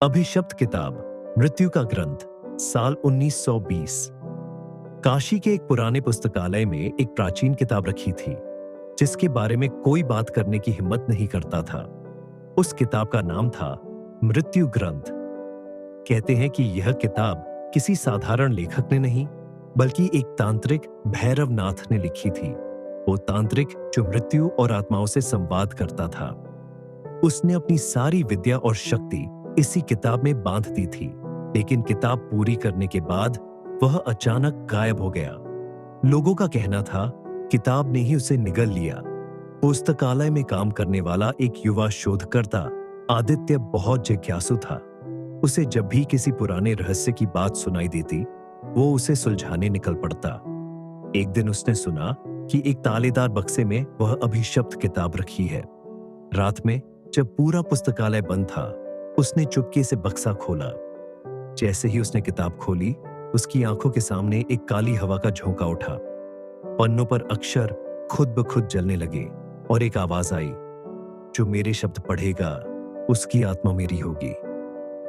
अभिशप्त किताब, मृत्यु का ग्रंथ, साल 1920। काशी के एक पुराने पुस्तकालय में एक प्राचीन किताब रखी थी, जिसके बारे में कोई बात करने की हिम्मत नहीं करता था। उस किताब का नाम था मृत्यु ग्रंथ। कहते हैं कि यह किताब किसी साधारण लेखक ने नहीं, बल्कि एक तांत्रिक भैरवनाथ ने लिखी थी। वो तांत्रिक जो मृत्यु और आत्माओं से संवाद करता था। उसने अपनी सारी विद्या और शक्ति इसी किताब में बांध दी थी, लेकिन किताब पूरी करने के बाद वह अचानक गायब हो गया। लोगों का कहना था किताब ने ही उसे निगल लिया। पुस्तकालय में काम करने वाला एक युवा शोधकर्ता आदित्य बहुत जिज्ञासु था। उसे जब भी किसी पुराने रहस्य की बात सुनाई देती, वो उसे सुलझाने निकल पड़ता। एक दिन उसने सुना कि एक तालेदार बक्से में वह अभिशप्त किताब रखी है। रात में जब पूरा पुस्तकालय बंद था, उसने चुपके से बक्सा खोला। जैसे ही उसने किताब खोली, उसकी आंखों के सामने एक काली हवा का झोंका उठा। पन्नों पर अक्षर खुद ब खुद जलने लगे और एक आवाज आई, जो मेरे शब्द पढ़ेगा उसकी आत्मा मेरी होगी।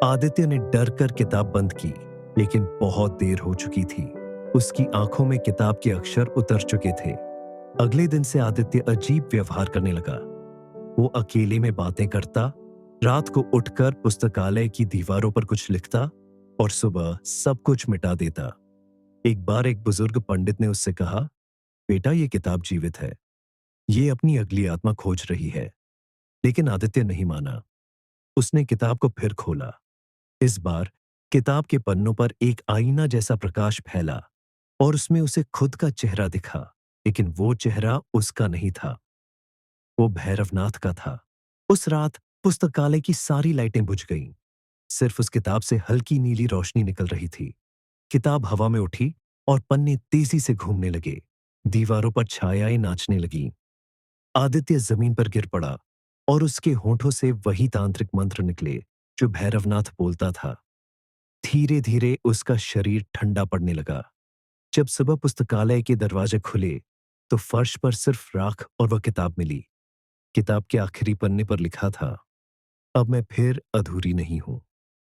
आदित्य ने डर कर किताब बंद की, लेकिन बहुत देर हो चुकी थी। उसकी आंखों में किताब के अक्षर उतर चुके थे। अगले दिन से आदित्य अजीब व्यवहार करने लगा। वो अकेले में बातें करता, रात को उठकर पुस्तकालय की दीवारों पर कुछ लिखता और सुबह सब कुछ मिटा देता। एक बार एक बुजुर्ग पंडित ने उससे कहा, बेटा, ये किताब जीवित है, ये अपनी अगली आत्मा खोज रही है। लेकिन आदित्य नहीं माना। उसने किताब को फिर खोला। इस बार किताब के पन्नों पर एक आईना जैसा प्रकाश फैला और उसमें उसे खुद का चेहरा दिखा, लेकिन वो चेहरा उसका नहीं था, वो भैरवनाथ का था। उस रात पुस्तकालय की सारी लाइटें बुझ गईं। सिर्फ उस किताब से हल्की नीली रोशनी निकल रही थी। किताब हवा में उठी और पन्ने तेजी से घूमने लगे। दीवारों पर छायाएं नाचने लगीं। आदित्य जमीन पर गिर पड़ा और उसके होठों से वही तांत्रिक मंत्र निकले जो भैरवनाथ बोलता था। धीरे धीरे उसका शरीर ठंडा पड़ने लगा। जब सुबह पुस्तकालय के दरवाजे खुले, तो फर्श पर सिर्फ राख और वह किताब मिली। किताब के आखिरी पन्ने पर लिखा था, अब मैं फिर अधूरी नहीं हूं।